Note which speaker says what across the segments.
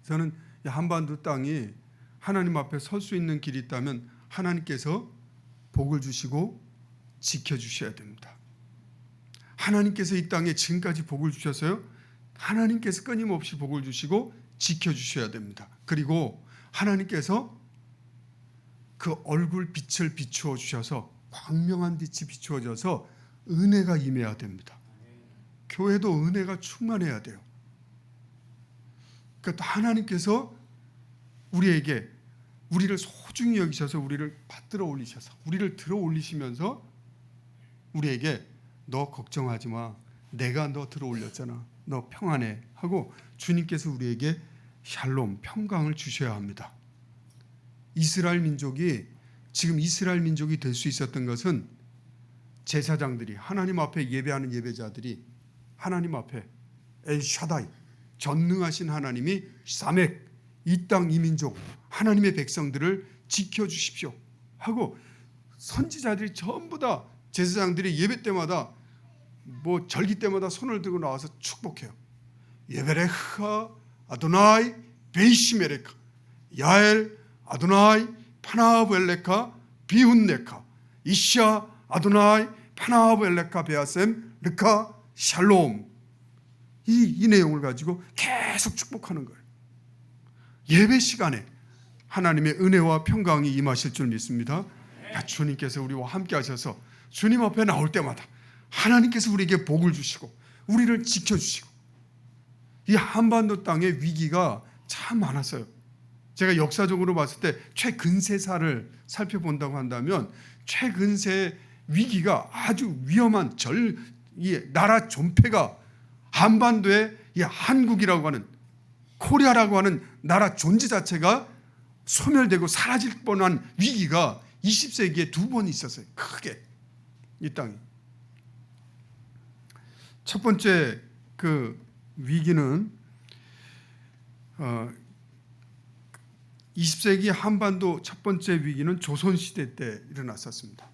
Speaker 1: 저는 이 한반도 땅이 하나님 앞에 설 수 있는 길이 있다면 하나님께서 복을 주시고 지켜주셔야 됩니다. 하나님께서 이 땅에 지금까지 복을 주셔서요, 하나님께서 끊임없이 복을 주시고 지켜주셔야 됩니다. 그리고 하나님께서 그 얼굴 빛을 비추어 주셔서, 광명한 빛이 비추어져서 은혜가 임해야 됩니다. 교회도 은혜가 충만해야 돼요. 그러니까 하나님께서 우리에게, 우리를 소중히 여기셔서 우리를 받들어 올리셔서, 우리를 들어 올리시면서 우리에게 너 걱정하지 마, 내가 너 들어 올렸잖아, 너 평안해 하고 주님께서 우리에게 샬롬, 평강을 주셔야 합니다. 이스라엘 민족이, 지금 이스라엘 민족이 될 수 있었던 것은 제사장들이, 하나님 앞에 예배하는 예배자들이 하나님 앞에 엘샤다이, 전능하신 하나님이 사맥, 이 땅 이 민족 하나님의 백성들을 지켜주십시오 하고 선지자들이 전부 다, 제사장들이 예배 때마다 뭐 절기 때마다 손을 들고 나와서 축복해요. 예베레카 아도나이 베이시메레카 야엘 아도나이 파나브엘레카 비훈네카 이샤 아도나이 파나브엘레카 베아셈 르카 샬롬, 이 내용을 가지고 계속 축복하는 거예요. 예배 시간에 하나님의 은혜와 평강이 임하실 줄 믿습니다. 주님께서 우리와 함께 하셔서 주님 앞에 나올 때마다 하나님께서 우리에게 복을 주시고 우리를 지켜주시고, 이 한반도 땅의 위기가 참 많았어요. 제가 역사적으로 봤을 때 최근세사를 살펴본다고 한다면 최근세 위기가 아주 위험한 이 나라 존폐가 한반도에 이 한국이라고 하는, 코리아라고 하는 나라 존재 자체가 소멸되고 사라질 뻔한 위기가 20세기에 2번 있었어요. 크게 이 땅이. 첫 번째 그 위기는 20세기 한반도 첫 번째 위기는 조선시대 때 일어났었습니다.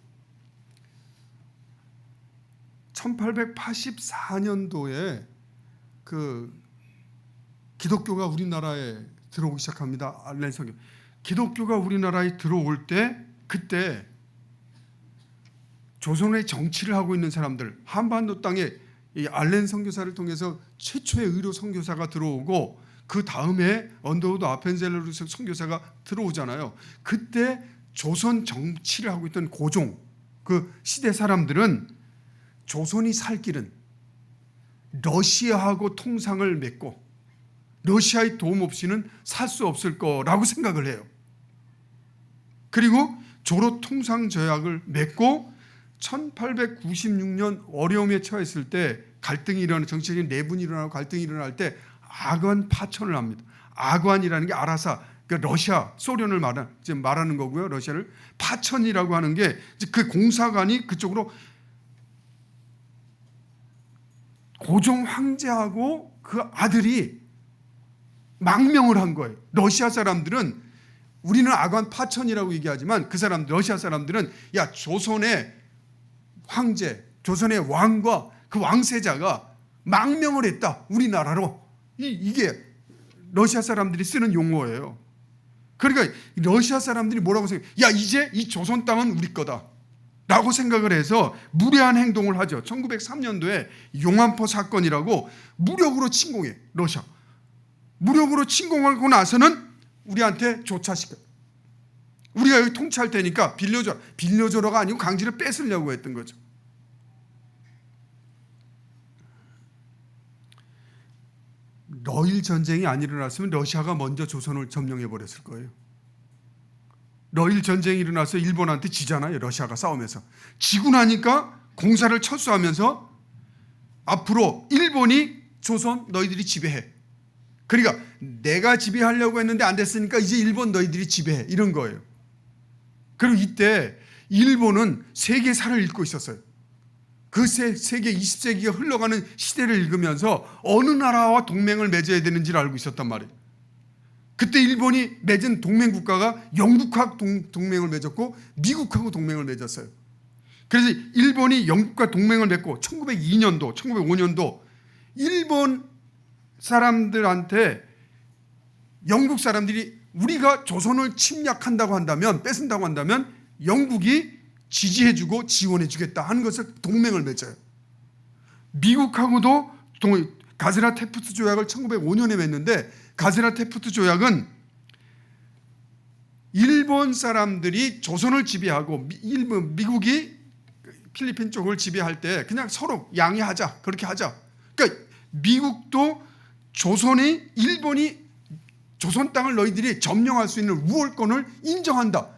Speaker 1: 1884년도에 그 기독교가 우리나라에 들어오기 시작합니다. 알렌 선교. 기독교가 우리나라에 들어올 때, 그때 조선의 정치를 하고 있는 사람들, 한반도 땅에 이 알렌 선교사를 통해서 최초의 의료 선교사가 들어오고, 그 다음에 언더우드 아펜젤러루스 선교사가 들어오잖아요. 그때 조선 정치를 하고 있던 고종, 그 시대 사람들은 조선이 살 길은 러시아하고 통상을 맺고 러시아의 도움 없이는 살 수 없을 거라고 생각을 해요. 그리고 조로 통상 조약을 맺고 1896년 어려움에 처했을 때, 갈등이 일어나는, 정치적인 내분이 일어나고 갈등이 일어날 때 아관 파천을 합니다. 아관이라는 게 아라사, 그러니까 러시아, 소련을 말하는 거고요. 러시아를 파천이라고 하는 게 그 공사관이 그쪽으로, 고종 황제하고 그 아들이 망명을 한 거예요. 러시아 사람들은, 우리는 아관 파천이라고 얘기하지만 그 사람, 러시아 사람들은 야, 조선의 황제, 조선의 왕과 그 왕세자가 망명을 했다, 우리나라로. 이게 러시아 사람들이 쓰는 용어예요. 그러니까 러시아 사람들이 뭐라고 생각해요? 야, 이제 이 조선 땅은 우리 거다 라고 생각을 해서 무례한 행동을 하죠. 1903년도에 용안포 사건이라고 무력으로 침공해, 러시아. 무력으로 침공하고 나서는 우리한테 조차시켜. 우리가 여기 통치할 테니까 빌려줘. 빌려줘라가 아니고 강제로 뺏으려고 했던 거죠. 러일 전쟁이 안 일어났으면 러시아가 먼저 조선을 점령해 버렸을 거예요. 러일 전쟁이 일어나서 일본한테 지잖아요. 러시아가 싸우면서. 지고 나니까 공사를 철수하면서 앞으로 일본이 조선 너희들이 지배해. 그러니까 내가 지배하려고 했는데 안 됐으니까 이제 일본 너희들이 지배해, 이런 거예요. 그리고 이때 일본은 세계사를 읽고 있었어요. 그 세계 20세기가 흘러가는 시대를 읽으면서 어느 나라와 동맹을 맺어야 되는지를 알고 있었단 말이에요. 그때 일본이 맺은 동맹 국가가 영국하고 동맹을 맺었고 미국하고 동맹을 맺었어요. 그래서 일본이 영국과 동맹을 맺고 1902년도, 1905년도 일본 사람들한테 영국 사람들이 우리가 조선을 침략한다고 한다면, 뺏은다고 한다면 영국이 지지해주고 지원해주겠다 하는 것을 동맹을 맺어요. 미국하고도 가즈라-테프트 조약을 1905년에 맺는데, 가즈라-테프트 조약은 일본 사람들이 조선을 지배하고 미국이 필리핀 쪽을 지배할 때 그냥 서로 양해하자, 그렇게 하자. 그러니까 미국도 일본이 조선 땅을 너희들이 점령할 수 있는 우월권을 인정한다.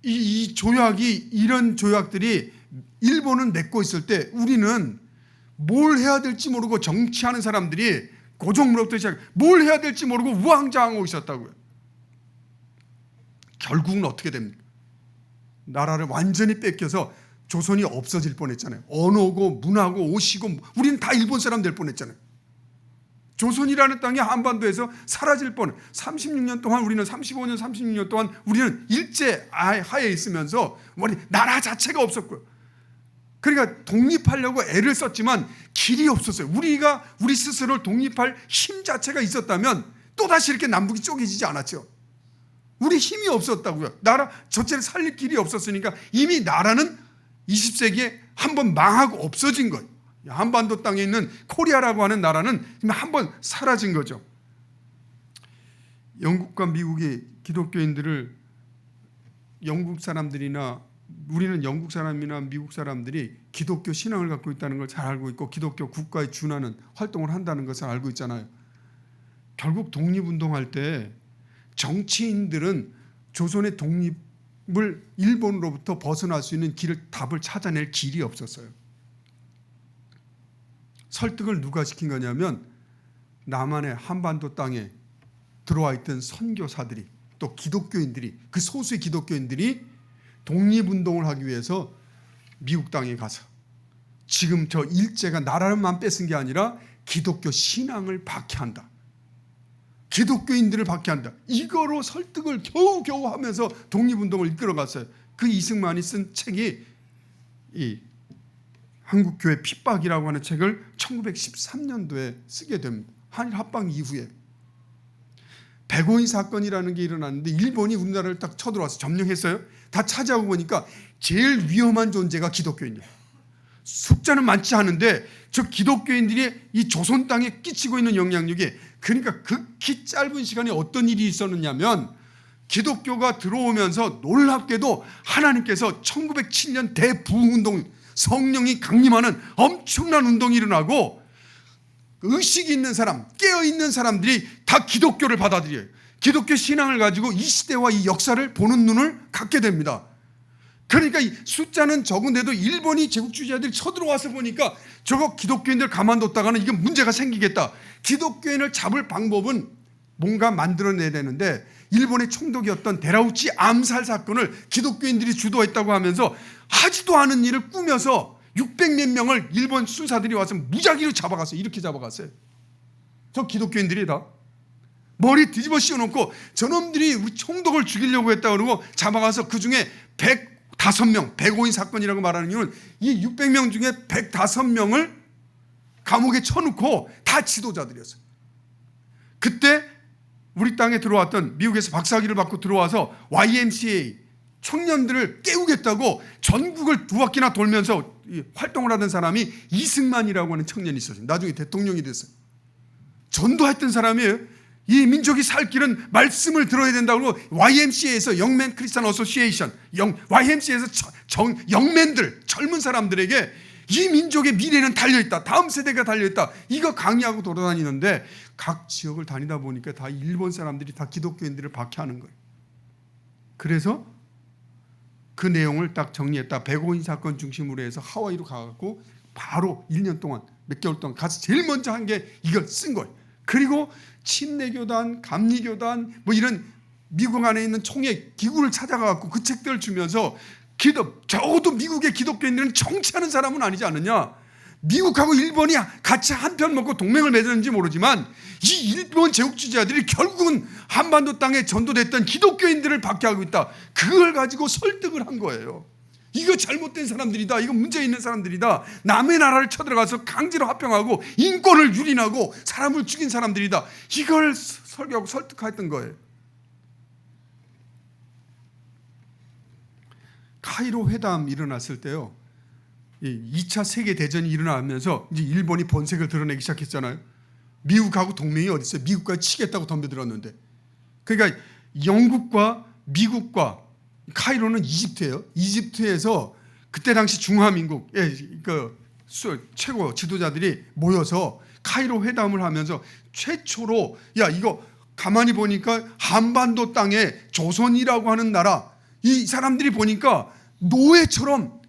Speaker 1: 이 조약이, 이런 조약들이 일본은 맺고 있을 때 우리는 뭘 해야 될지 모르고, 정치하는 사람들이 고종무로부터 시작 뭘 해야 될지 모르고 우왕좌왕하고 있었다고요. 결국은 어떻게 됩니까? 나라를 완전히 뺏겨서 조선이 없어질 뻔했잖아요. 언어고 문화고 옷이고 우리는 다 일본 사람 될 뻔했잖아요. 조선이라는 땅이 한반도에서 사라질 뻔. 36년 동안 우리는 35년 36년 동안 우리는 일제 하에 있으면서 우리 나라 자체가 없었고요. 그러니까 독립하려고 애를 썼지만 길이 없었어요. 우리 스스로 독립할 힘 자체가 있었다면 또다시 이렇게 남북이 쪼개지지 않았죠. 우리 힘이 없었다고요. 나라 전체를 살릴 길이 없었으니까 이미 나라는 20세기에 한번 망하고 없어진 거예요. 한반도 땅에 있는 코리아라고 하는 나라는 한번 사라진 거죠. 영국과 미국이 기독교인들을, 영국 사람들이나 우리는 영국 사람이나 미국 사람들이 기독교 신앙을 갖고 있다는 걸 잘 알고 있고 기독교 국가에 준하는 활동을 한다는 것을 알고 있잖아요. 결국 독립운동할 때 정치인들은 조선의 독립을 일본으로부터 벗어날 수 있는 답을 찾아낼 길이 없었어요. 설득을 누가 시킨 거냐면 남한의 한반도 땅에 들어와 있던 선교사들이, 또 기독교인들이, 그 소수의 기독교인들이 독립운동을 하기 위해서 미국 땅에 가서 지금 저 일제가 나라만 뺏은 게 아니라 기독교 신앙을 박해한다, 기독교인들을 박해한다, 이거로 설득을 겨우겨우 하면서 독립운동을 이끌어갔어요. 그 이승만이 쓴 책이 이 한국교회 핍박이라고 하는 책을 1913년도에 쓰게 됩니다. 한일 합방 이후에. 백오인 사건이라는 게 일어났는데 일본이 우리나라를 딱 쳐들어와서 점령했어요. 다 차지하고 보니까 제일 위험한 존재가 기독교인이에요. 숫자는 많지 않은데 저 기독교인들이 이 조선 땅에 끼치고 있는 영향력이, 그러니까 극히 짧은 시간에 어떤 일이 있었느냐면 기독교가 들어오면서 놀랍게도 하나님께서 1907년 대부흥운동, 성령이 강림하는 엄청난 운동이 일어나고 의식이 있는 사람, 깨어있는 사람들이 다 기독교를 받아들여요. 기독교 신앙을 가지고 이 시대와 이 역사를 보는 눈을 갖게 됩니다. 그러니까 이 숫자는 적은데도 일본이 제국주의자들이 쳐들어와서 보니까 저거 기독교인들 가만뒀다가는 이게 문제가 생기겠다. 기독교인을 잡을 방법은 뭔가 만들어내야 되는데 일본의 총독이었던 데라우치 암살 사건을 기독교인들이 주도했다고 하면서 하지도 않은 일을 꾸며서 600몇 명을 일본 순사들이 와서 무작위로 잡아갔어요. 이렇게 잡아갔어요. 저 기독교인들이다. 머리 뒤집어 씌워놓고 저놈들이 우리 총독을 죽이려고 했다 그러고 잡아가서 그 중에 105명, 105인 사건이라고 말하는 이유는 이 600명 중에 105명을 감옥에 쳐놓고 다 지도자들이었어요. 그때 우리 땅에 들어왔던, 미국에서 박사학위를 받고 들어와서 YMCA 청년들을 깨우겠다고 전국을 2바퀴나 돌면서 활동을 하던 사람이 이승만이라고 하는 청년이 있었어요. 나중에 대통령이 됐어요. 전도했던 사람이에요. 이 민족이 살 길은 말씀을 들어야 된다고 YMCA에서 영맨 크리스찬 어소시에이션, YMCA에서 영맨들, 젊은 사람들에게 이 민족의 미래는 달려있다, 다음 세대가 달려있다, 이거 강의하고 돌아다니는데 각 지역을 다니다 보니까 다 일본 사람들이 다 기독교인들을 박해하는 거예요. 그래서 그 내용을 딱 정리했다. 105인 사건 중심으로 해서 하와이로 가갖고 바로 1년 동안, 몇 개월 동안 가서 제일 먼저 한 게 이걸 쓴 거예요. 그리고 침례교단, 감리교단, 뭐 이런 미국 안에 있는 총회 기구를 찾아가갖고 그 책들을 주면서 적어도 미국의 기독교인들은 정치하는 사람은 아니지 않느냐. 미국하고 일본이 같이 한편 먹고 동맹을 맺었는지 모르지만 이 일본 제국주의자들이 결국은 한반도 땅에 전도됐던 기독교인들을 박해하고 있다. 그걸 가지고 설득을 한 거예요. 이거 잘못된 사람들이다. 이거 문제 있는 사람들이다. 남의 나라를 쳐들어가서 강제로 합병하고 인권을 유린하고 사람을 죽인 사람들이다. 이걸 설교하고 설득했던 거예요. 카이로 회담 일어났을 때요, 2차 세계대전이 일어나면서 이제 일본이 본색을 드러내기 시작했잖아요. 미국하고 동맹이 어디 있어요? 미국과 치겠다고 덤벼들었는데. 그러니까 영국과 미국과 카이로는 이집트예요. 이집트에서 그때 당시 중화민국의 그 최고 지도자들이 모여서 카이로 회담을 하면서 최초로 야 이거 가만히 보니까 한반도 땅에 조선이라고 하는 나라, 이 사람들이 보니까 노예처럼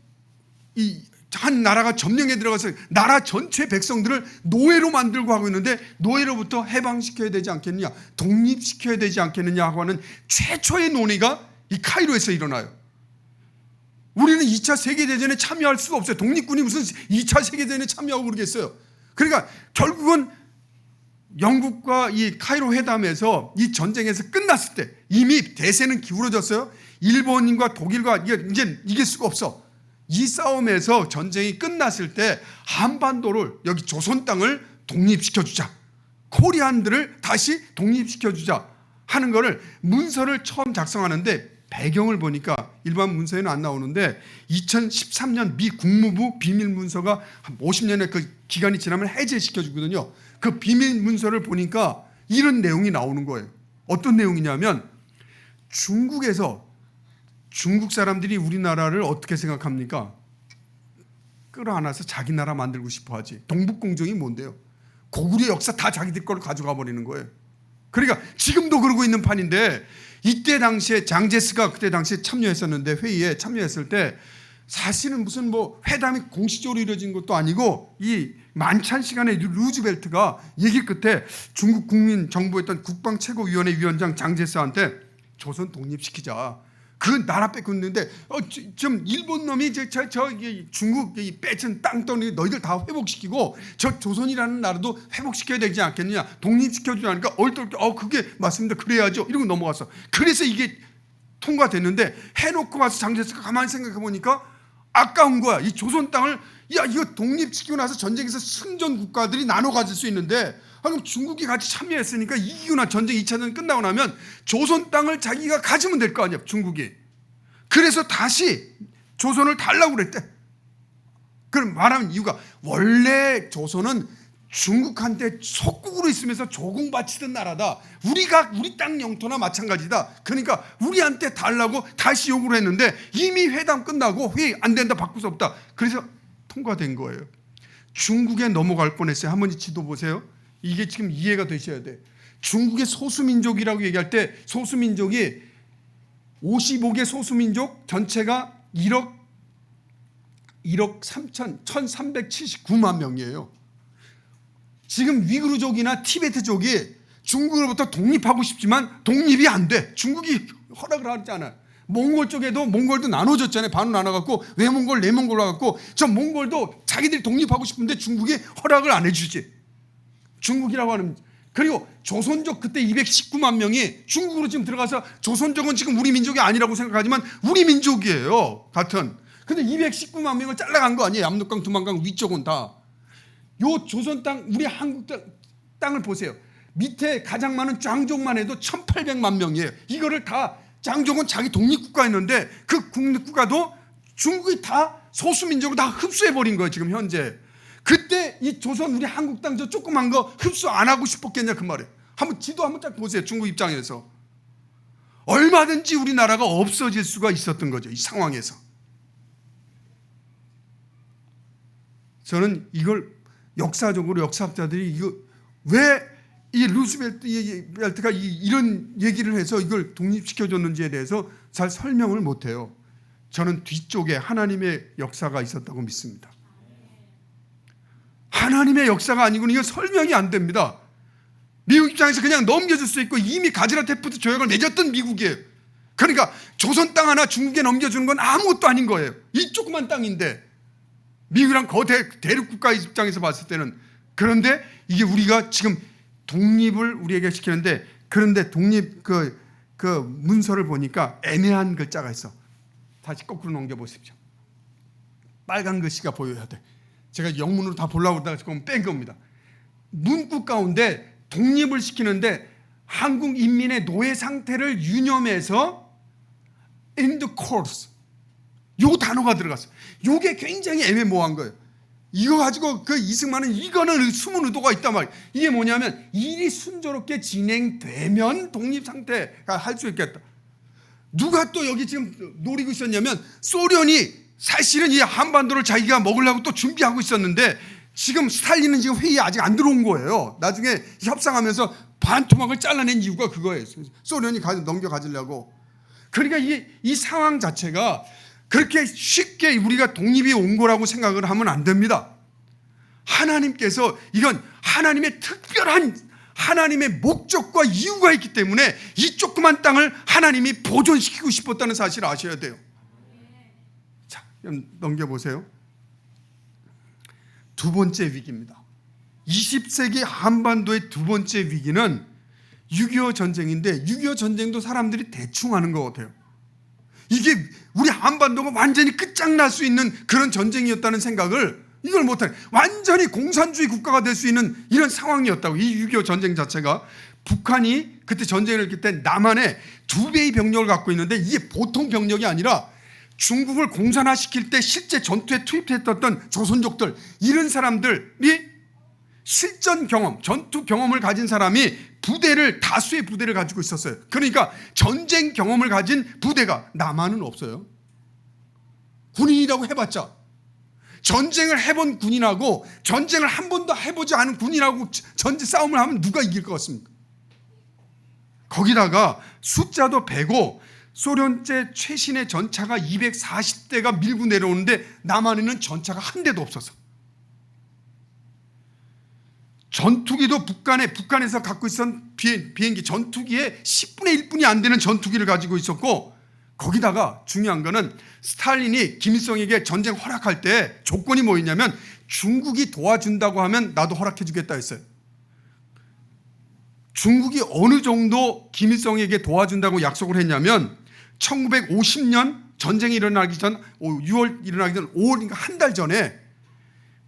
Speaker 1: 이 한 나라가 점령에 들어가서 나라 전체 백성들을 노예로 만들고 하고 있는데 노예로부터 해방시켜야 되지 않겠느냐, 독립시켜야 되지 않겠느냐 하고 하는 최초의 논의가 이 카이로에서 일어나요. 우리는 2차 세계대전에 참여할 수가 없어요. 독립군이 무슨 2차 세계대전에 참여하고 그러겠어요. 그러니까 결국은 영국과 이 카이로 회담에서 이 전쟁에서 끝났을 때 이미 대세는 기울어졌어요. 일본과 독일과 이제 이길 수가 없어. 이 싸움에서 전쟁이 끝났을 때 한반도를, 여기 조선 땅을 독립시켜주자, 코리안들을 다시 독립시켜주자 하는 거를 문서를 처음 작성하는데, 배경을 보니까 일반 문서에는 안 나오는데 2013년 미 국무부 비밀 문서가 한 50년의 그 기간이 지나면 해제시켜주거든요. 그 비밀 문서를 보니까 이런 내용이 나오는 거예요. 어떤 내용이냐면, 중국 사람들이 우리나라를 어떻게 생각합니까? 끌어안아서 자기 나라 만들고 싶어 하지. 동북공정이 뭔데요? 고구려 역사 다 자기들 걸로 가져가 버리는 거예요. 그러니까 지금도 그러고 있는 판인데, 이때 당시에 장제스가 그때 당시에 참여했었는데, 회의에 참여했을 때 사실은 무슨 뭐 회담이 공식적으로 이루어진 것도 아니고, 이 만찬 시간에 루즈벨트가 얘기 끝에 중국 국민 정부였던 국방최고위원회 위원장 장제스한테 조선 독립시키자. 그 나라 뺏겼는데 좀 일본 놈이 중국 뺏은 땅덩이 너희들 다 회복시키고 저 조선이라는 나라도 회복시켜야 되지 않겠느냐, 독립시켜주라니까 얼떨결에 그게 맞습니다, 그래야죠 이러고 넘어갔어. 그래서 이게 통과됐는데, 해놓고 가서 장제스가 가만히 생각해 보니까 아까운 거야. 이 조선 땅을 이거 독립시키고 나서 전쟁에서 승전 국가들이 나눠 가질 수 있는데, 그럼 중국이 같이 참여했으니까 이기거나 전쟁 2차전 끝나고 나면 조선 땅을 자기가 가지면 될 거 아니야, 중국이. 그래서 다시 조선을 달라고 그랬대. 그럼 말하는 이유가, 원래 조선은 중국한테 속국으로 있으면서 조공바치던 나라다. 우리 땅 영토나 마찬가지다. 그러니까 우리한테 달라고 다시 요구를 했는데, 이미 회담 끝나고 회의 안 된다, 바꿀 수 없다. 그래서 통과된 거예요. 중국에 넘어갈 뻔했어요. 한번 이 지도 보세요. 이게 지금 이해가 되셔야 돼. 중국의 소수민족이라고 얘기할 때, 소수민족이 55개 소수민족 전체가 1억 1379만 명이에요. 지금 위구르족이나 티베트족이 중국으로부터 독립하고 싶지만 독립이 안 돼. 중국이 허락을 하지 않아요. 몽골 쪽에도, 몽골도 나눠졌잖아요. 반으로 나눠갖고 외몽골, 내몽골로 갖고, 저 몽골도 자기들이 독립하고 싶은데 중국이 허락을 안 해주지. 중국이라고 하는. 그리고 조선족 그때 219만 명이 중국으로 지금 들어가서, 조선족은 지금 우리 민족이 아니라고 생각하지만 우리 민족이에요, 같은. 근데 219만 명을 잘라간 거 아니에요? 압록강, 두만강 위쪽은 다. 요 조선 땅, 우리 한국 땅을 보세요. 밑에 가장 많은 짱족만 해도 1800만 명이에요. 이거를 다, 짱족은 자기 독립국가였는데 그 국립국가도 중국이 다 소수민족을 다 흡수해버린 거예요, 지금 현재. 그때 이 조선, 우리 한국 땅 저 조그만 거 흡수 안 하고 싶었겠냐 그 말이에요. 한번 지도 한번 딱 보세요. 중국 입장에서 얼마든지 우리나라가 없어질 수가 있었던 거죠, 이 상황에서. 저는 이걸 역사적으로, 역사학자들이 이거 왜 이 루즈벨트가 이런 얘기를 해서 이걸 독립시켜줬는지에 대해서 잘 설명을 못해요. 저는 뒤쪽에 하나님의 역사가 있었다고 믿습니다. 하나님의 역사가 아니고는 이건 설명이 안 됩니다. 미국 입장에서 그냥 넘겨줄 수 있고, 이미 가즈라테프트 조약을 맺었던 미국이에요. 그러니까 조선 땅 하나 중국에 넘겨주는 건 아무것도 아닌 거예요. 이 조그만 땅인데, 미국이랑 거대 대륙국가 입장에서 봤을 때는. 그런데 이게 우리가 지금 독립을 우리에게 시키는데, 그런데 독립 그 문서를 보니까 애매한 글자가 있어. 다시 거꾸로 넘겨보십시오. 빨간 글씨가 보여야 돼. 제가 영문으로 다 보려고 하다가 지금 뺀 겁니다. 문구 가운데 독립을 시키는데 한국 인민의 노예 상태를 유념해서 in the course 요 단어가 들어갔어요. 요게 굉장히 애매모호한 거예요. 이거 가지고 그 이승만은 이거는 숨은 의도가 있단 말이에요. 이게 뭐냐면 일이 순조롭게 진행되면 독립 상태가 할 수 있겠다. 누가 또 여기 지금 노리고 있었냐면 소련이 사실은 이 한반도를 자기가 먹으려고 또 준비하고 있었는데 지금 스탈린은 지금 회의에 아직 안 들어온 거예요. 나중에 협상하면서 반토막을 잘라낸 이유가 그거예요. 소련이 넘겨 가지려고. 그러니까 이 상황 자체가 그렇게 쉽게 우리가 독립이 온 거라고 생각을 하면 안 됩니다. 하나님께서 이건 하나님의 특별한 하나님의 목적과 이유가 있기 때문에 이 조그만 땅을 하나님이 보존시키고 싶었다는 사실을 아셔야 돼요. 자, 넘겨보세요. 두 번째 위기입니다. 20세기 한반도의 두 번째 위기는 6.25 전쟁인데 6.25 전쟁도 사람들이 대충 하는 것 같아요. 이게 우리 한반도가 완전히 끝장날 수 있는 그런 전쟁이었다는 생각을 이걸 못하네. 완전히 공산주의 국가가 될 수 있는 이런 상황이었다고. 이 6.25 전쟁 자체가 북한이 그때 전쟁을 했을 때 남한에 2배의 병력을 갖고 있는데 이게 보통 병력이 아니라 중국을 공산화시킬 때 실제 전투에 투입했던 조선족들 이런 사람들이 실전 경험, 전투 경험을 가진 사람이 다수의 부대를 가지고 있었어요. 그러니까 전쟁 경험을 가진 부대가 남한은 없어요. 군인이라고 해봤자 전쟁을 해본 군인하고 전쟁을 한 번도 해보지 않은 군인하고 전쟁 싸움을 하면 누가 이길 것 같습니까? 거기다가 숫자도 배고 소련제 최신의 전차가 240대가 밀고 내려오는데 남한에는 전차가 한 대도 없어서 전투기도 북한에서 갖고 있었던 비행기 전투기의 10분의 1뿐이 안 되는 전투기를 가지고 있었고 거기다가 중요한 거는 스탈린이 김일성에게 전쟁 허락할 때 조건이 뭐였냐면 중국이 도와준다고 하면 나도 허락해 주겠다 했어요. 중국이 어느 정도 김일성에게 도와준다고 약속을 했냐면 1950년 전쟁이 일어나기 전 6월 일어나기 전 5월 그러니까 한 달 전에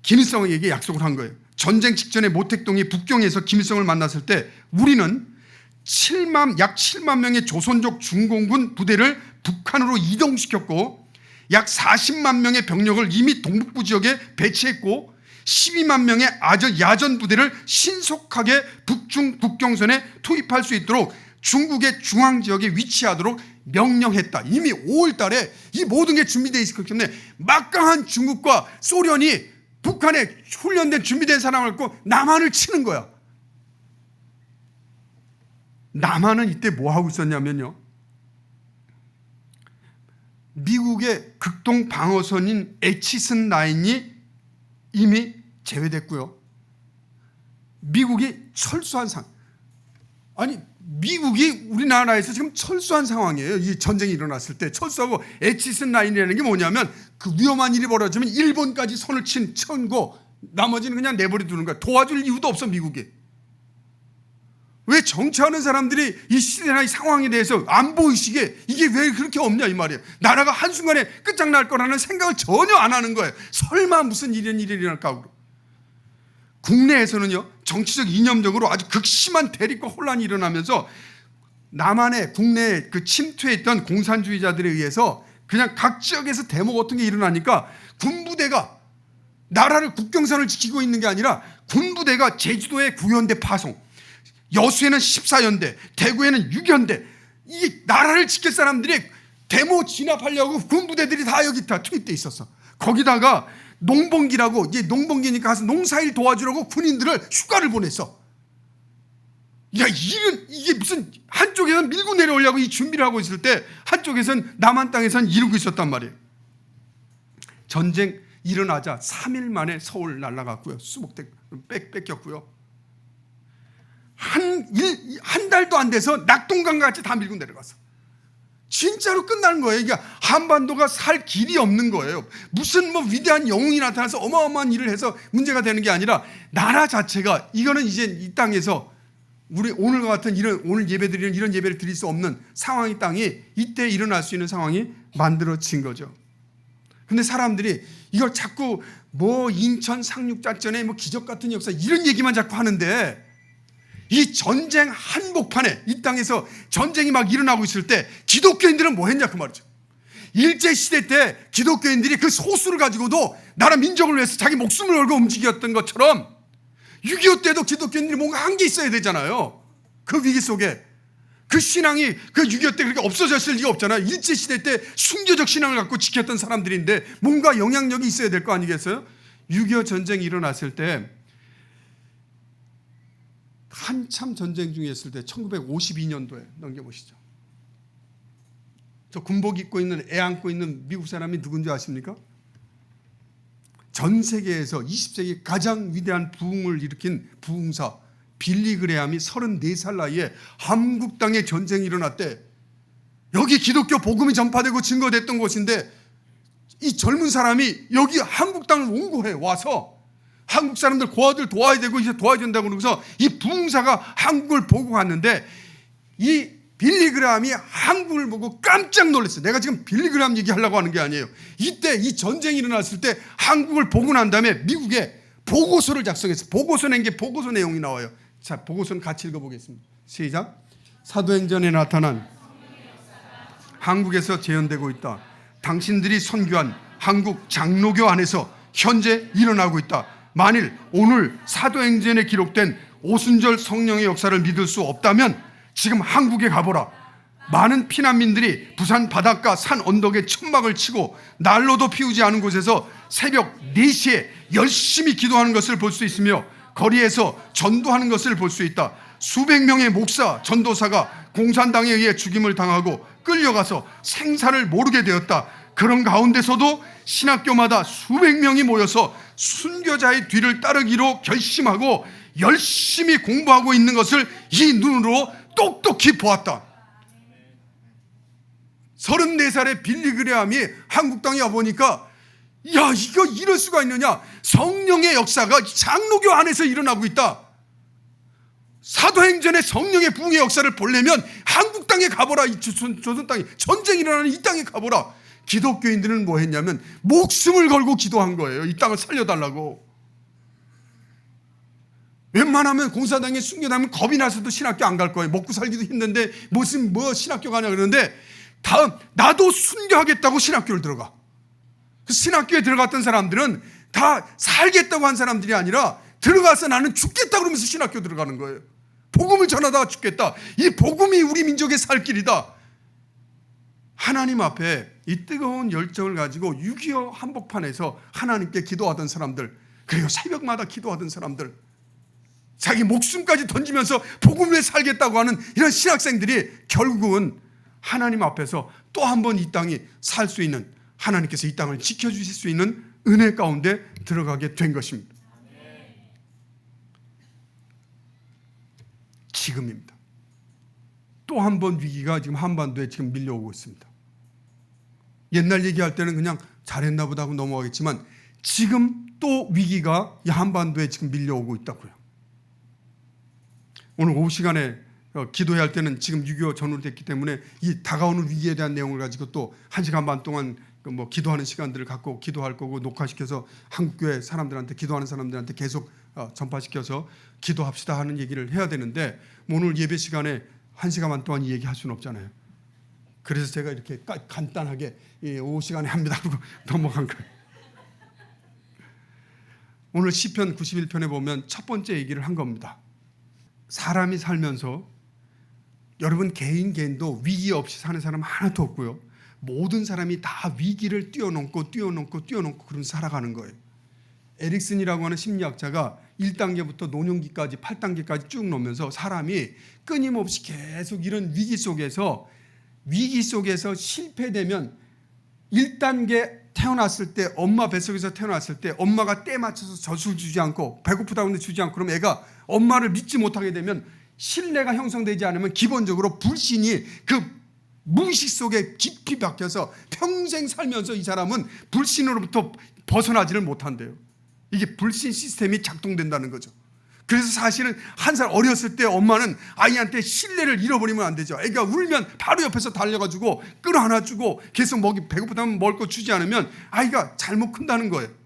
Speaker 1: 김일성에게 약속을 한 거예요. 전쟁 직전에 모택동이 북경에서 김일성을 만났을 때 우리는 약 7만 명의 조선족 중공군 부대를 북한으로 이동시켰고 약 40만 명의 병력을 이미 동북부 지역에 배치했고 12만 명의 야전 부대를 신속하게 북경선에 투입할 수 있도록 중국의 중앙지역에 위치하도록 명령했다. 이미 5월 달에 이 모든 게 준비되어 있었기 때문에 막강한 중국과 소련이 북한에 훈련된 준비된 사람을 갖고 남한을 치는 거야. 남한은 이때 뭐 하고 있었냐면요. 미국의 극동 방어선인 에치슨 라인이 이미 제외됐고요. 미국이 철수한 상황. 아니 미국이 우리나라에서 지금 철수한 상황이에요. 이 전쟁이 일어났을 때 철수하고 에치슨 라인이라는 게 뭐냐면 그 위험한 일이 벌어지면 일본까지 손을 천고 나머지는 그냥 내버려 두는 거야. 도와줄 이유도 없어 미국이. 왜 정치하는 사람들이 이 시대나 이 상황에 대해서 안보의식에 이게 왜 그렇게 없냐 이 말이에요. 나라가 한순간에 끝장날 거라는 생각을 전혀 안 하는 거예요. 설마 무슨 이런 일이 일어날까 하고. 국내에서는요 정치적 이념적으로 아주 극심한 대립과 혼란이 일어나면서 남한의 국내에 그 침투했던 공산주의자들에 의해서 그냥 각 지역에서 데모 같은 게 일어나니까 군부대가 나라를 국경선을 지키고 있는 게 아니라 군부대가 제주도에 9연대 파송, 여수에는 14연대, 대구에는 6연대 이 나라를 지킬 사람들이 데모 진압하려고 군부대들이 다 여기 다 투입돼 있었어. 거기다가 농번기라고 이제 농번기니까 가서 농사일 도와주려고 군인들을 휴가를 보냈어. 야 이게 무슨 한쪽에서는 밀고 내려오려고 이 준비를 하고 있을 때 한쪽에서는 남한 땅에서는 이루고 있었단 말이에요. 전쟁 일어나자 3일 만에 서울 날아갔고요. 수복대 뺏겼고요. 한 달도 안 돼서 낙동강 같이 다 밀고 내려갔어. 진짜로 끝나는 거예요. 이게 한반도가 살 길이 없는 거예요. 무슨 뭐 위대한 영웅이 나타나서 어마어마한 일을 해서 문제가 되는 게 아니라 나라 자체가 이거는 이제 이 땅에서 우리 오늘과 같은 오늘 예배드리는 이런 예배를 드릴 수 없는 상황이 땅이 이때 일어날 수 있는 상황이 만들어진 거죠. 근데 사람들이 이걸 자꾸 뭐 인천 상륙작전의 뭐 기적 같은 역사 이런 얘기만 자꾸 하는데, 이 전쟁 한복판에 이 땅에서 전쟁이 막 일어나고 있을 때 기독교인들은 뭐 했냐 그 말이죠. 일제시대 때 기독교인들이 그 소수를 가지고도 나라 민족을 위해서 자기 목숨을 걸고 움직였던 것처럼 6.25 때도 기독교인들이 뭔가 한 게 있어야 되잖아요. 그 위기 속에 그 신앙이 그 6.25 때 그렇게 없어졌을 리가 없잖아요. 일제시대 때 순교적 신앙을 갖고 지켰던 사람들인데 뭔가 영향력이 있어야 될 거 아니겠어요? 6.25 전쟁이 일어났을 때 한참 전쟁 중에 있을 때 1952년도에 넘겨보시죠. 저 군복 입고 있는 애 안고 있는 미국 사람이 누군지 아십니까? 전 세계에서 20세기 가장 위대한 부흥을 일으킨 부흥사 빌리 그레함이 34살 나이에 한국 땅에 전쟁이 일어났대. 여기 기독교 복음이 전파되고 증거됐던 곳인데 이 젊은 사람이 여기 한국 땅을 원고해 와서 한국 사람들 고아들 도와야 되고 이제 도와야 된다고 그러면서 이 부흥사가 한국을 보고 갔는데 이 빌리 그레함이 한국을 보고 깜짝 놀랐어요. 내가 지금 빌리 그레함 얘기하려고 하는 게 아니에요. 이때 이 전쟁이 일어났을 때 한국을 보고 난 다음에 미국에 보고서를 작성했어요. 보고서 낸 게 보고서 내용이 나와요. 자, 보고서는 같이 읽어보겠습니다. 시작. 사도행전에 나타난 한국에서 재현되고 있다. 당신들이 선교한 한국 장로교 안에서 현재 일어나고 있다. 만일 오늘 사도행전에 기록된 오순절 성령의 역사를 믿을 수 없다면 지금 한국에 가보라. 많은 피난민들이 부산 바닷가 산 언덕에 천막을 치고 난로도 피우지 않은 곳에서 새벽 4시에 열심히 기도하는 것을 볼 수 있으며 거리에서 전도하는 것을 볼 수 있다. 수백 명의 목사, 전도사가 공산당에 의해 죽임을 당하고 끌려가서 생사를 모르게 되었다. 그런 가운데서도 신학교마다 수백 명이 모여서 순교자의 뒤를 따르기로 결심하고 열심히 공부하고 있는 것을 이 눈으로 똑똑히 보았다. 34살의 빌리 그레함이 한국 땅에 와보니까 야, 이거 이럴 수가 있느냐. 성령의 역사가 장로교 안에서 일어나고 있다. 사도행전의 성령의 부흥의 역사를 보려면 한국 땅에 가보라. 이 조선 땅에 전쟁이 일어나는 이 땅에 가보라. 기독교인들은 뭐 했냐면 목숨을 걸고 기도한 거예요. 이 땅을 살려달라고. 웬만하면 공산당에 순교하면 겁이 나서도 신학교 안 갈 거예요. 먹고 살기도 힘든데 무슨 뭐 신학교 가냐 그러는데 다음 나도 순교하겠다고 신학교를 들어가. 그 신학교에 들어갔던 사람들은 다 살겠다고 한 사람들이 아니라 들어가서 나는 죽겠다 그러면서 신학교 들어가는 거예요. 복음을 전하다가 죽겠다. 이 복음이 우리 민족의 살 길이다. 하나님 앞에 이 뜨거운 열정을 가지고 6.25 한복판에서 하나님께 기도하던 사람들, 그리고 새벽마다 기도하던 사람들, 자기 목숨까지 던지면서 복음을 위해 살겠다고 하는 이런 신학생들이 결국은 하나님 앞에서 또 한 번 이 땅이 살 수 있는, 하나님께서 이 땅을 지켜주실 수 있는 은혜 가운데 들어가게 된 것입니다. 지금입니다. 또 한 번 위기가 지금 한반도에 지금 밀려오고 있습니다. 옛날 얘기할 때는 그냥 잘했나 보다 하고 넘어가겠지만 지금 또 위기가 이 한반도에 지금 밀려오고 있다고요. 오늘 오후 시간에 기도해야 할 때는 지금 6.25 전후로 됐기 때문에 이 다가오는 위기에 대한 내용을 가지고 또 1시간 반 동안 뭐 기도하는 시간들을 갖고 기도할 거고 녹화시켜서 한국교회 사람들한테, 기도하는 사람들한테 계속 전파시켜서 기도합시다 하는 얘기를 해야 되는데 오늘 예배 시간에 1시간 반 동안 이 얘기 할 수는 없잖아요. 그래서 제가 이렇게 간단하게 오후 시간에 합니다 하고 넘어간 거예요. 오늘 시편 91편에 보면 첫 번째 얘기를 한 겁니다. 사람이 살면서 여러분 개인도 위기 없이 사는 사람 하나도 없고요. 모든 사람이 다 위기를 뛰어넘고 그런 살아가는 거예요. 에릭슨이라고 하는 심리학자가 1단계부터 노년기까지 8단계까지 쭉 놓으면서 사람이 끊임없이 계속 이런 위기 속에서 실패되면 1단계 태어났을 때, 엄마 뱃속에서 태어났을 때 엄마가 때 맞춰서 젖을 주지 않고 배고프다고 하는데 주지 않고 그러면 애가 엄마를 믿지 못하게 되면 신뢰가 형성되지 않으면 기본적으로 불신이 그 무의식 속에 깊이 박혀서 평생 살면서 이 사람은 불신으로부터 벗어나지를 못한대요. 이게 불신 시스템이 작동된다는 거죠. 그래서 사실은 한 살 어렸을 때 엄마는 아이한테 신뢰를 잃어버리면 안 되죠. 애가 울면 바로 옆에서 달려가지고 끌어안아주고 계속 배고프다면 먹을 거 주지 않으면 아이가 잘못 큰다는 거예요.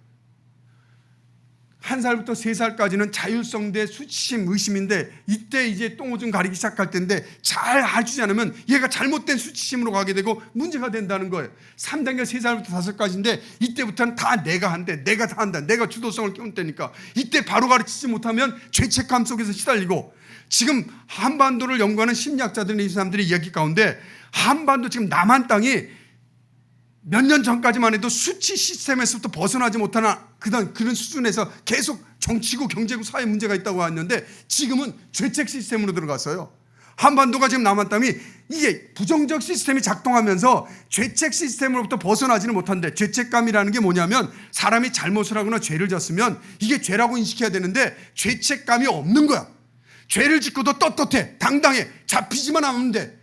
Speaker 1: 1살부터 3살까지는 자율성 대 수치심, 의심인데 이때 이제 똥오줌 가리기 시작할 텐데 잘 해주지 않으면 얘가 잘못된 수치심으로 가게 되고 문제가 된다는 거예요. 3단계 3살부터 5살까지인데 이때부터는 다 내가 한대, 내가 다 한다, 내가 주도성을 키울 때니까 이때 바로 가르치지 못하면 죄책감 속에서 시달리고, 지금 한반도를 연구하는 심리학자들이 이 사람들이 이야기 가운데 한반도 지금 남한 땅이 몇 년 전까지만 해도 수치 시스템에서부터 벗어나지 못하는 그런 수준에서 계속 정치고 경제고 사회 문제가 있다고 했는데 지금은 죄책 시스템으로 들어갔어요. 한반도가 지금 남한 땅이 이게 부정적 시스템이 작동하면서 죄책 시스템으로부터 벗어나지는 못한데, 죄책감이라는 게 뭐냐면 사람이 잘못을 하거나 죄를 졌으면 이게 죄라고 인식해야 되는데 죄책감이 없는 거야. 죄를 짓고도 떳떳해, 당당해, 잡히지만 않으면 돼.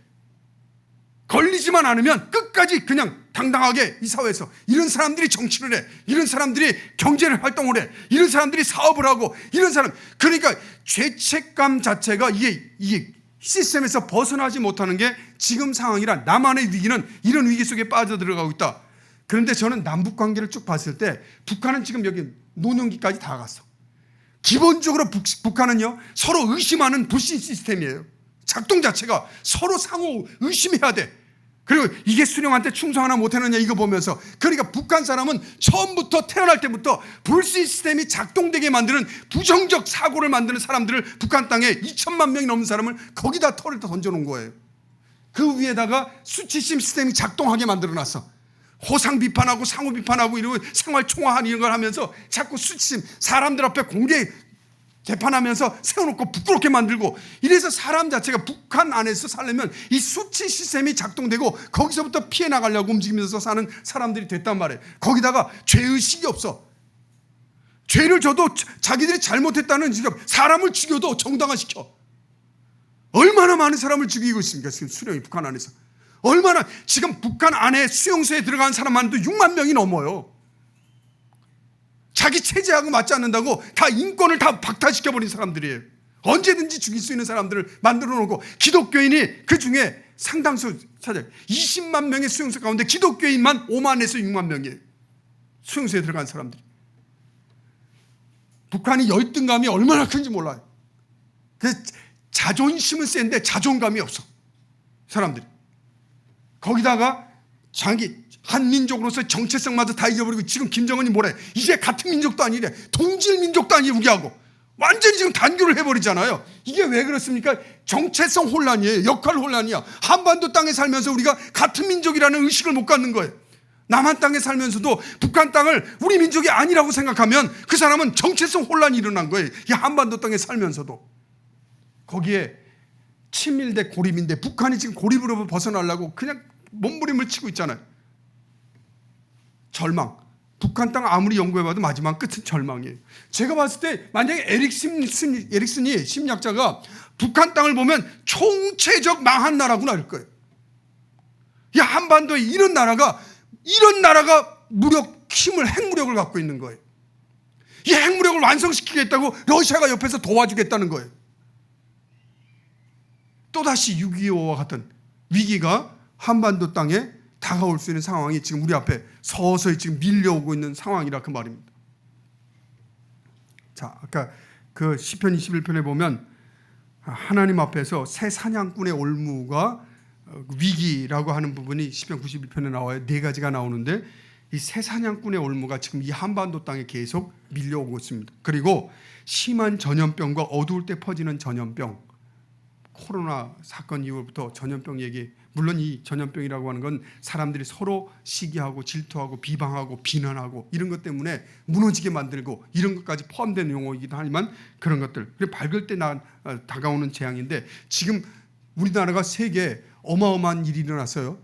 Speaker 1: 걸리지만 않으면 끝까지 그냥 당당하게 이 사회에서, 이런 사람들이 정치를 해, 이런 사람들이 경제를 활동을 해, 이런 사람들이 사업을 하고, 이런 사람, 그러니까 죄책감 자체가 이게 시스템에서 벗어나지 못하는 게 지금 상황이라 남한의 위기는 이런 위기 속에 빠져들어가고 있다. 그런데 저는 남북 관계를 쭉 봤을 때 북한은 지금 여기 노년기까지 다 갔어. 기본적으로 북한은요 서로 의심하는 불신 시스템이에요. 작동 자체가 서로 상호 의심해야 돼. 그리고 이게 수령한테 충성하나 못하느냐 이거 보면서, 그러니까 북한 사람은 처음부터 태어날 때부터 불신 시스템이 작동되게 만드는 부정적 사고를 만드는 사람들을, 북한 땅에 2천만 명이 넘는 사람을 거기다 털을 던져놓은 거예요. 그 위에다가 수치심 시스템이 작동하게 만들어놨어. 호상 비판하고 상호 비판하고 이러고 생활 총화한 이런 걸 하면서 자꾸 수치심, 사람들 앞에 공개 재판하면서 세워놓고 부끄럽게 만들고, 이래서 사람 자체가 북한 안에서 살려면 이 수치 시스템이 작동되고 거기서부터 피해 나가려고 움직이면서 사는 사람들이 됐단 말이에요. 거기다가 죄의식이 없어. 죄를 져도 자기들이 잘못했다는, 사람을 죽여도 정당화시켜. 얼마나 많은 사람을 죽이고 있습니까 지금 수령이 북한 안에서. 얼마나, 지금 북한 안에 수용소에 들어간 사람만도 6만 명이 넘어요. 자기 체제하고 맞지 않는다고 다 인권을 다 박탈시켜버린 사람들이에요. 언제든지 죽일 수 있는 사람들을 만들어 놓고, 기독교인이 그 중에 상당수 찾아요. 20만 명의 수용소 가운데 기독교인만 5만에서 6만 명이에요. 수용소에 들어간 사람들이. 북한이 열등감이 얼마나 큰지 몰라요. 자존심은 센데 자존감이 없어 사람들이. 거기다가 자기 한민족으로서 정체성마저 다 잊어버리고, 지금 김정은이 뭐래, 이제 같은 민족도 아니래, 동질 민족도 아니래 우리하고, 완전히 지금 단교를 해버리잖아요. 이게 왜 그렇습니까? 정체성 혼란이에요. 역할 혼란이야. 한반도 땅에 살면서 우리가 같은 민족이라는 의식을 못 갖는 거예요. 남한 땅에 살면서도 북한 땅을 우리 민족이 아니라고 생각하면 그 사람은 정체성 혼란이 일어난 거예요. 이 한반도 땅에 살면서도. 거기에 친밀대 고립인데 북한이 지금 고립으로 벗어나려고 그냥 몸부림을 치고 있잖아요. 절망. 북한 땅 아무리 연구해봐도 마지막 끝은 절망이에요. 제가 봤을 때 만약에 에릭슨이 심리학자가 북한 땅을 보면 총체적 망한 나라구나 할 거예요. 이 한반도에 이런 나라가 핵무력을 갖고 있는 거예요. 이 핵무력을 완성시키겠다고 러시아가 옆에서 도와주겠다는 거예요. 또다시 6.25와 같은 위기가 한반도 땅에 다가올 수 있는 상황이 지금 우리 앞에 서서히 지금 밀려오고 있는 상황이라 그 말입니다. 자, 아까 그 시편 21편에 보면 하나님 앞에서 새 사냥꾼의 올무가 위기라고 하는 부분이 시편 91편에 나와요. 4가지가 나오는데 이 새 사냥꾼의 올무가 지금 이 한반도 땅에 계속 밀려오고 있습니다. 그리고 심한 전염병과 어두울 때 퍼지는 전염병, 코로나 사건 이후부터 전염병 얘기, 물론 이 전염병이라고 하는 건 사람들이 서로 시기하고 질투하고 비방하고 비난하고 이런 것 때문에 무너지게 만들고 이런 것까지 포함된 용어이기도 하지만 그런 것들, 그리고 밝을 때 다가오는 재앙인데, 지금 우리나라가 세계에 어마어마한 일이 일어났어요.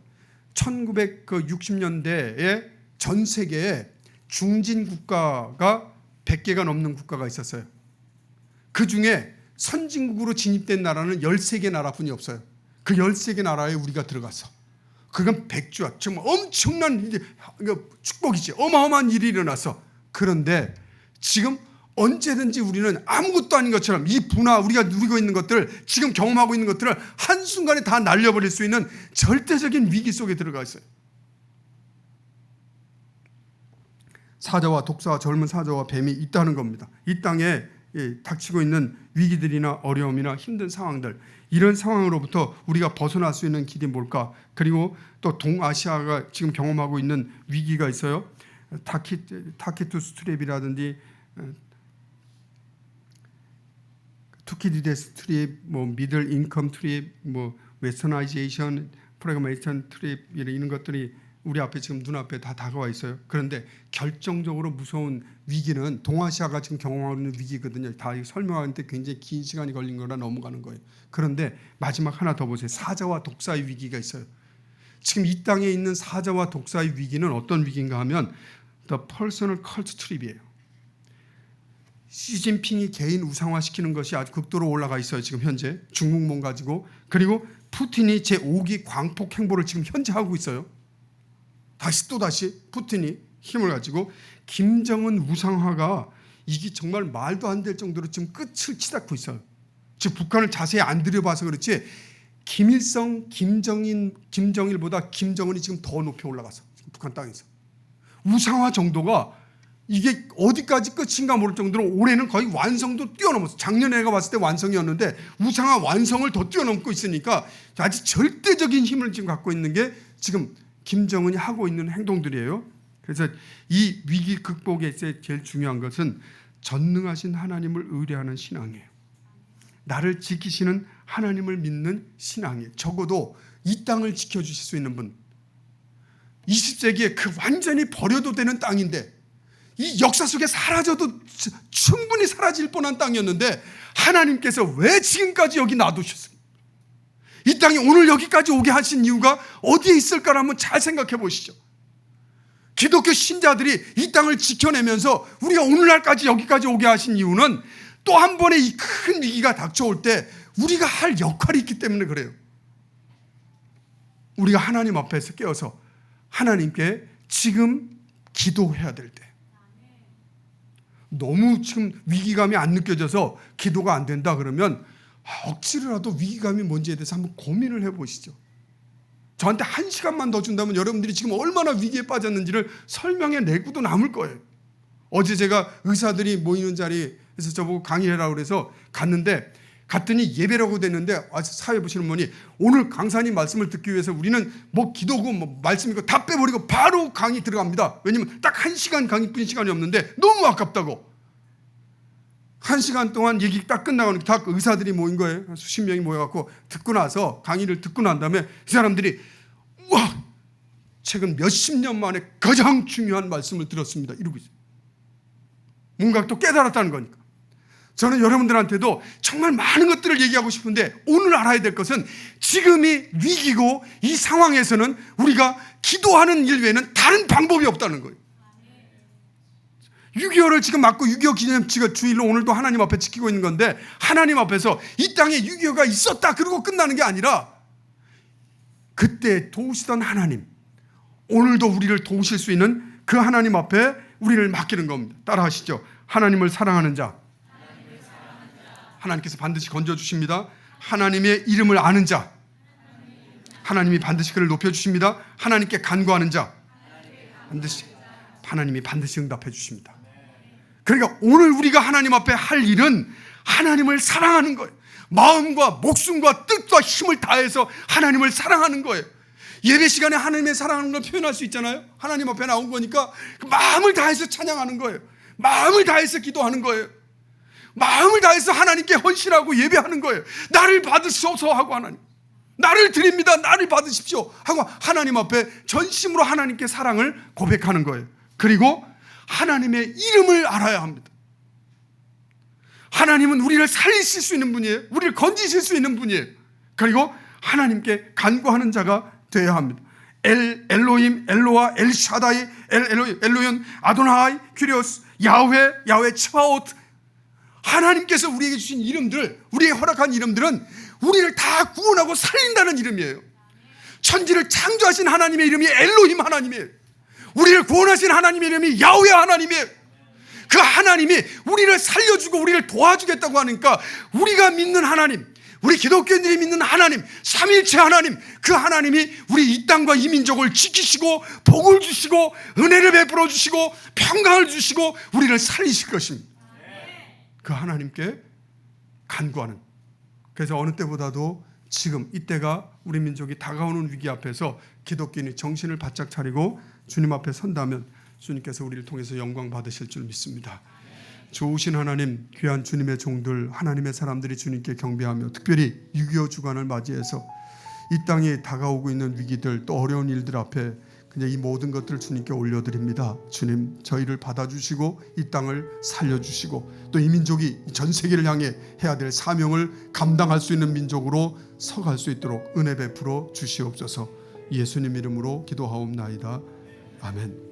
Speaker 1: 1960년대에 전 세계에 중진 국가가 100개가 넘는 국가가 있었어요. 그 중에 선진국으로 진입된 나라는 13개 나라뿐이 없어요. 그 13개 나라에 우리가 들어갔어. 그건 백주야. 정말 엄청난 축복이지. 어마어마한 일이 일어났어. 그런데 지금 언제든지 우리는 아무것도 아닌 것처럼 이 분화, 우리가 누리고 있는 것들, 지금 경험하고 있는 것들을 한순간에 다 날려버릴 수 있는 절대적인 위기 속에 들어가 있어요. 사자와 독사와 젊은 사자와 뱀이 있다는 겁니다. 이 땅에 닥치고 있는 위기들이나 어려움이나 힘든 상황들, 이런 상황으로부터 우리가 벗어날 수 있는 길이 뭘까? 그리고 또 동아시아가 지금 경험하고 있는 위기가 있어요. 타키투스 트랩이라든지 투키디데스 트립, 미들 인컴 트립, 웨스터나이제이션, 프래그메이션 트립, 이런 것들이 우리 앞에 지금 눈앞에 다 다가와 있어요. 그런데 결정적으로 무서운 위기는 동아시아가 지금 경험하고 있는 위기거든요. 다 설명하는데 굉장히 긴 시간이 걸린 거라 넘어가는 거예요. 그런데 마지막 하나 더 보세요. 사자와 독사의 위기가 있어요. 지금 이 땅에 있는 사자와 독사의 위기는 어떤 위기인가 하면 The Personal Cult Trip이에요. 시진핑이 개인 우상화시키는 것이 아주 극도로 올라가 있어요. 지금 현재 중국몽 가지고. 그리고 푸틴이 제5기 광폭 행보를 지금 현재 하고 있어요. 다시 푸틴이 힘을 가지고 김정은 우상화가 이게 정말 말도 안 될 정도로 지금 끝을 치닫고 있어요. 즉 북한을 자세히 안 들여봐서 그렇지 김일성, 김정일보다 김정은이 지금 더 높이 올라가서 북한 땅에서 우상화 정도가 이게 어디까지 끝인가 모를 정도로 올해는 거의 완성도 뛰어넘었어. 작년에 내가 봤을 때 완성이었는데 우상화 완성을 더 뛰어넘고 있으니까 아주 절대적인 힘을 지금 갖고 있는 게 지금 김정은이 하고 있는 행동들이에요. 그래서 이 위기 극복에 제일 중요한 것은 전능하신 하나님을 의뢰하는 신앙이에요. 나를 지키시는 하나님을 믿는 신앙이에요. 적어도 이 땅을 지켜주실 수 있는 분. 20세기에 그 완전히 버려도 되는 땅인데 이 역사 속에 사라져도 충분히 사라질 뻔한 땅이었는데 하나님께서 왜 지금까지 여기 놔두셨어요? 이 땅이 오늘 여기까지 오게 하신 이유가 어디에 있을까를 한번 잘 생각해 보시죠. 기독교 신자들이 이 땅을 지켜내면서 우리가 오늘날까지 여기까지 오게 하신 이유는 또 한 번의 이 큰 위기가 닥쳐올 때 우리가 할 역할이 있기 때문에 그래요. 우리가 하나님 앞에서 깨어서 하나님께 지금 기도해야 될 때, 너무 지금 위기감이 안 느껴져서 기도가 안 된다 그러면 억지로라도 위기감이 뭔지에 대해서 한번 고민을 해보시죠. 저한테 1시간만 더 준다면 여러분들이 지금 얼마나 위기에 빠졌는지를 설명해 내고도 남을 거예요. 어제 제가 의사들이 모이는 자리에서 저보고 강의해라고 그래서 갔더니 예배라고 됐는데 사회 보시는 분이 오늘 강사님 말씀을 듣기 위해서 우리는 기도고 말씀이고 다 빼버리고 바로 강의 들어갑니다. 왜냐면 딱 1시간 강의뿐인 시간이 없는데 너무 아깝다고. 1시간 동안 얘기 딱 끝나고 다 의사들이 모인 거예요. 수십 명이 모여갖고 듣고 나서 강의를 듣고 난 다음에 이 사람들이 우와, 최근 몇십 년 만에 가장 중요한 말씀을 들었습니다. 이러고 있어요. 뭔가 또 깨달았다는 거니까. 저는 여러분들한테도 정말 많은 것들을 얘기하고 싶은데 오늘 알아야 될 것은 지금이 위기고 이 상황에서는 우리가 기도하는 일 외에는 다른 방법이 없다는 거예요. 6.25를 지금 맞고 6.25 기념 주일로 오늘도 하나님 앞에 지키고 있는 건데 하나님 앞에서 이 땅에 6.25가 있었다 그러고 끝나는 게 아니라 그때 도우시던 하나님, 오늘도 우리를 도우실 수 있는 그 하나님 앞에 우리를 맡기는 겁니다. 따라하시죠. 하나님을 사랑하는 자, 하나님께서 반드시 건져주십니다. 하나님의 이름을 아는 자, 하나님이 반드시 그를 높여주십니다. 하나님께 간구하는 자, 하나님이 반드시 응답해 주십니다. 그러니까 오늘 우리가 하나님 앞에 할 일은 하나님을 사랑하는 거예요. 마음과 목숨과 뜻과 힘을 다해서 하나님을 사랑하는 거예요. 예배 시간에 하나님의 사랑하는 걸 표현할 수 있잖아요. 하나님 앞에 나온 거니까 마음을 다해서 찬양하는 거예요. 마음을 다해서 기도하는 거예요. 마음을 다해서 하나님께 헌신하고 예배하는 거예요. 나를 받으소서 하고 하나님, 나를 드립니다, 나를 받으십시오 하고 하나님 앞에 전심으로 하나님께 사랑을 고백하는 거예요. 그리고 하나님의 이름을 알아야 합니다. 하나님은 우리를 살리실 수 있는 분이에요. 우리를 건지실 수 있는 분이에요. 그리고 하나님께 간구하는 자가 되어야 합니다. 엘로힘, 엘로아, 엘샤다이, 엘로연, 아도나이, 큐리오스, 야훼, 츠바오트. 하나님께서 우리에게 주신 이름들, 우리에게 허락한 이름들은 우리를 다 구원하고 살린다는 이름이에요. 천지를 창조하신 하나님의 이름이 엘로힘 하나님이에요. 우리를 구원하신 하나님의 이름이 야훼 하나님이에요. 그 하나님이 우리를 살려주고 우리를 도와주겠다고 하니까 우리가 믿는 하나님, 우리 기독교인들이 믿는 하나님, 삼일체 하나님, 그 하나님이 우리 이 땅과 이 민족을 지키시고 복을 주시고 은혜를 베풀어 주시고 평강을 주시고 우리를 살리실 것입니다. 그 하나님께 간구하는, 그래서 어느 때보다도 지금 이때가 우리 민족이 다가오는 위기 앞에서 기독교인이 정신을 바짝 차리고 주님 앞에 선다면 주님께서 우리를 통해서 영광 받으실 줄 믿습니다. 좋으신 하나님, 귀한 주님의 종들, 하나님의 사람들이 주님께 경배하며 특별히 6.25 주간을 맞이해서 이 땅에 다가오고 있는 위기들 또 어려운 일들 앞에 그냥 이 모든 것들을 주님께 올려드립니다. 주님, 저희를 받아주시고 이 땅을 살려주시고 또 이 민족이 전 세계를 향해 해야 될 사명을 감당할 수 있는 민족으로 서갈 수 있도록 은혜 베풀어 주시옵소서. 예수님 이름으로 기도하옵나이다. 아멘.